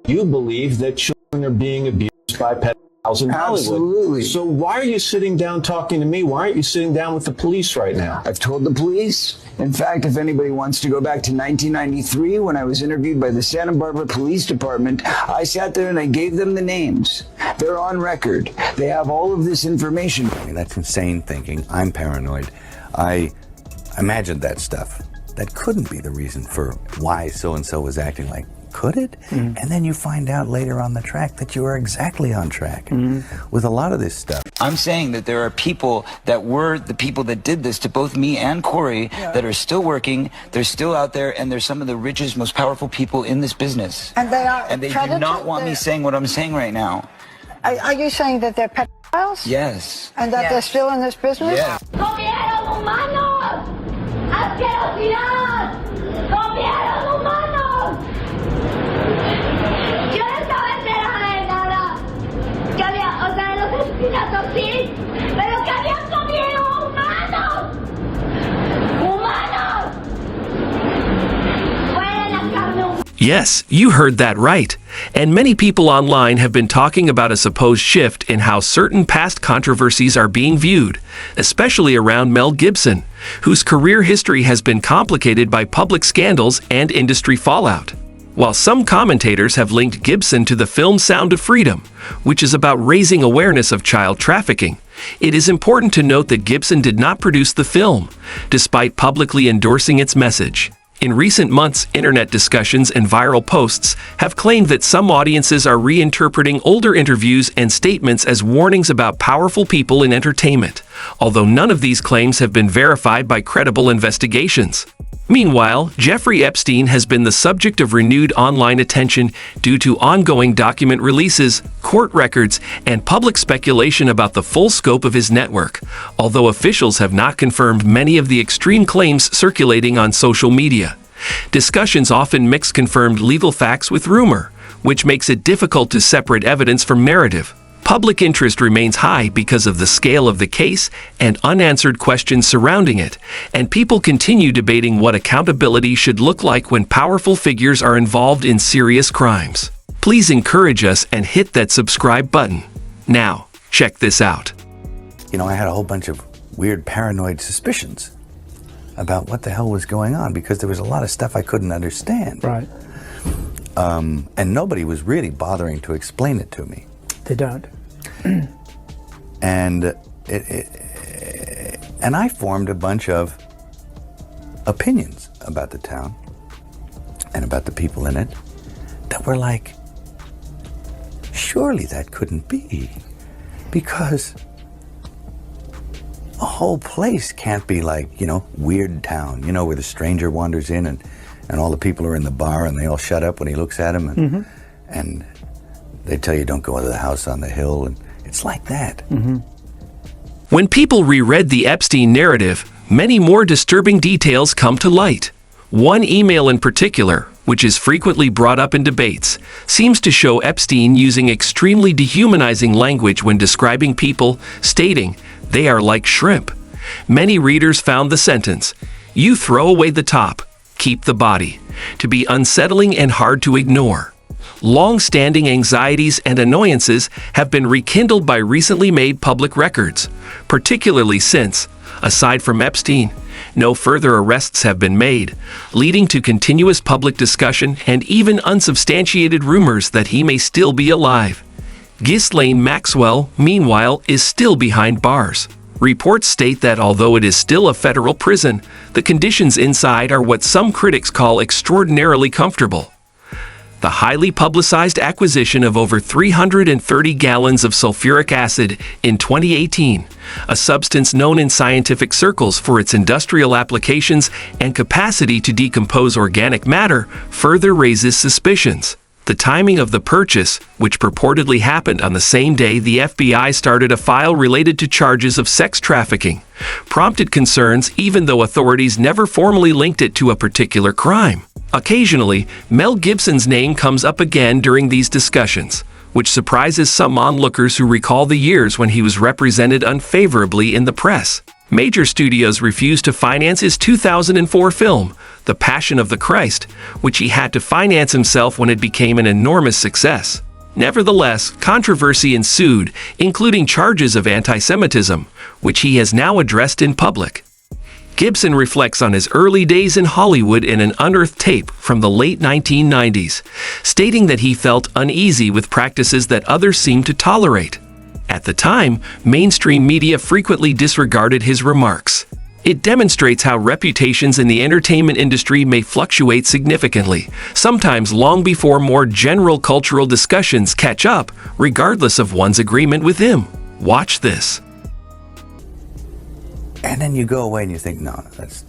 You believe that children are being abused by pedophiles in Hollywood. Absolutely. So why are you sitting down talking to me? Why aren't you sitting down with the police right now? I've told the police. In fact, if anybody wants to go back to 1993 when I was interviewed by the Santa Barbara Police Department, I sat there and I gave them the names. They're on record. They have all of this information. That's insane thinking. I'm paranoid. I imagined that stuff. That couldn't be the reason for why so-and-so was acting like. Could it? And then you find out later on the track that you are exactly on track with a lot of this stuff. I'm saying that there are people that were the people that did this to both me and Corey that are still working, they're still out there, and they're some of the richest, most powerful people in this business. And they are. And they do not want me saying what I'm saying right now. Are you saying that they're pedophiles? Yes. And that they're still in this business? Yes. ¡Comieron humanos! ¡Asquerosidad! ¡Comieron humanos! Yo no estaba enterada de nada. Que había, o sea, de los asesinatos sí, pero que habían comido humanos. ¡Humanos! Fuera la carne humana. Yes, you heard that right. And many people online have been talking about a supposed shift in how certain past controversies are being viewed, especially around Mel Gibson, whose career history has been complicated by public scandals and industry fallout. While some commentators have linked Gibson to the film Sound of Freedom, which is about raising awareness of child trafficking, it is important to note that Gibson did not produce the film, despite publicly endorsing its message. In recent months, internet discussions and viral posts have claimed that some audiences are reinterpreting older interviews and statements as warnings about powerful people in entertainment, although none of these claims have been verified by credible investigations. Meanwhile, Jeffrey Epstein has been the subject of renewed online attention due to ongoing document releases, court records, and public speculation about the full scope of his network, although officials have not confirmed many of the extreme claims circulating on social media. Discussions often mix confirmed legal facts with rumor, which makes it difficult to separate evidence from narrative. Public interest remains high because of the scale of the case and unanswered questions surrounding it, and people continue debating what accountability should look like when powerful figures are involved in serious crimes. Please encourage us and hit that subscribe button. Now, check this out. You know, I had a whole bunch of weird paranoid suspicions about what the hell was going on because there was a lot of stuff I couldn't understand. Right. And nobody was really bothering to explain it to me. They don't. And I formed a bunch of opinions about the town and about the people in it that were like, surely that couldn't be, because a whole place can't be like, you know, Weird Town, you know, where the stranger wanders in and all the people are in the bar and they all shut up when he looks at them and they tell you don't go into the house on the hill, and it's like that. When people reread the Epstein narrative, many more disturbing details come to light. One email in particular, which is frequently brought up in debates, seems to show Epstein using extremely dehumanizing language when describing people, stating, "They are like shrimp." Many readers found the sentence, "You throw away the top, keep the body," to be unsettling and hard to ignore. Long-standing anxieties and annoyances have been rekindled by recently made public records, particularly since, aside from Epstein, no further arrests have been made, leading to continuous public discussion and even unsubstantiated rumors that he may still be alive. Ghislaine Maxwell, meanwhile, is still behind bars. Reports state that although it is still a federal prison, the conditions inside are what some critics call extraordinarily comfortable. The highly publicized acquisition of over 330 gallons of sulfuric acid in 2018, a substance known in scientific circles for its industrial applications and capacity to decompose organic matter, further raises suspicions. The timing of the purchase, which purportedly happened on the same day the FBI started a file related to charges of sex trafficking, prompted concerns even though authorities never formally linked it to a particular crime. Occasionally, Mel Gibson's name comes up again during these discussions, which surprises some onlookers who recall the years when he was represented unfavorably in the press. Major studios refused to finance his 2004 film, The Passion of the Christ, which he had to finance himself when it became an enormous success. Nevertheless, controversy ensued, including charges of anti-Semitism, which he has now addressed in public. Gibson reflects on his early days in Hollywood in an unearthed tape from the late 1990s, stating that he felt uneasy with practices that others seemed to tolerate. At the time, mainstream media frequently disregarded his remarks. It demonstrates how reputations in the entertainment industry may fluctuate significantly, sometimes long before more general cultural discussions catch up, regardless of one's agreement with him. Watch this. And then you go away and you think, no,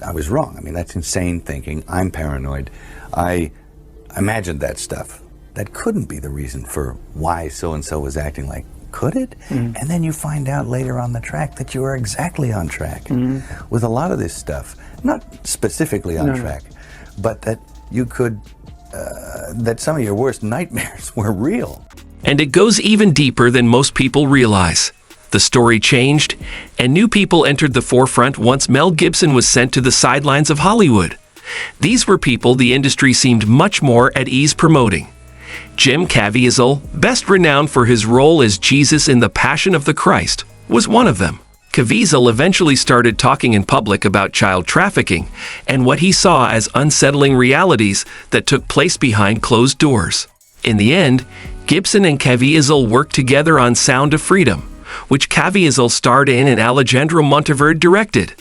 I was wrong. I mean, that's insane thinking. I'm paranoid. I imagined that stuff. That couldn't be the reason for why so-and-so was acting like, could it? And then you find out later on the track that you were exactly on track with a lot of this stuff. Not specifically on track, but that you could, that some of your worst nightmares were real. And it goes even deeper than most people realize. The story changed, and new people entered the forefront once Mel Gibson was sent to the sidelines of Hollywood. These were people the industry seemed much more at ease promoting. Jim Caviezel, best renowned for his role as Jesus in The Passion of the Christ, was one of them. Caviezel eventually started talking in public about child trafficking and what he saw as unsettling realities that took place behind closed doors. In the end, Gibson and Caviezel worked together on Sound of Freedom, which Caviezel starred in and Alejandro Monteverde directed.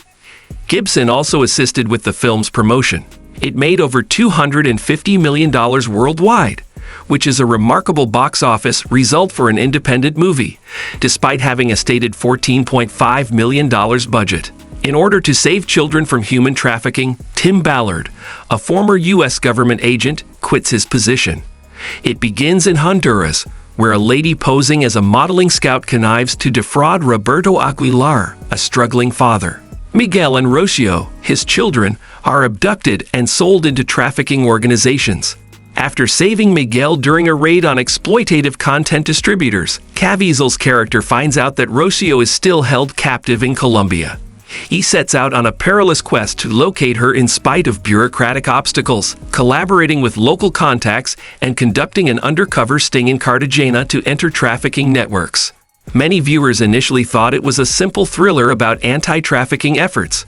Gibson also assisted with the film's promotion. It made over $250 million worldwide, which is a remarkable box office result for an independent movie, despite having a stated $14.5 million budget. In order to save children from human trafficking, Tim Ballard, a former U.S. government agent, quits his position. It begins in Honduras, where a lady posing as a modeling scout connives to defraud Roberto Aguilar, a struggling father. Miguel and Rocio, his children, are abducted and sold into trafficking organizations. After saving Miguel during a raid on exploitative content distributors, Caviezel's character finds out that Rocio is still held captive in Colombia. He sets out on a perilous quest to locate her in spite of bureaucratic obstacles, collaborating with local contacts and conducting an undercover sting in Cartagena to enter trafficking networks. Many viewers initially thought it was a simple thriller about anti-trafficking efforts,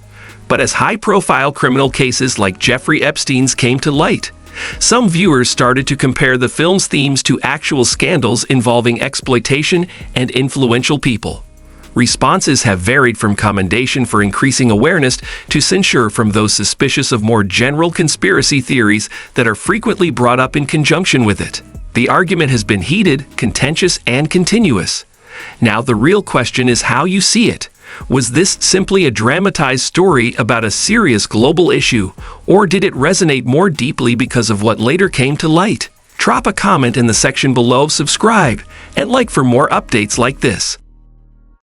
but as high-profile criminal cases like Jeffrey Epstein's came to light, some viewers started to compare the film's themes to actual scandals involving exploitation and influential people. Responses have varied from commendation for increasing awareness to censure from those suspicious of more general conspiracy theories that are frequently brought up in conjunction with it. The argument has been heated, contentious, and continuous. Now the real question is how you see it. Was this simply a dramatized story about a serious global issue, or did it resonate more deeply because of what later came to light? Drop a comment in the section below, subscribe, and like for more updates like this.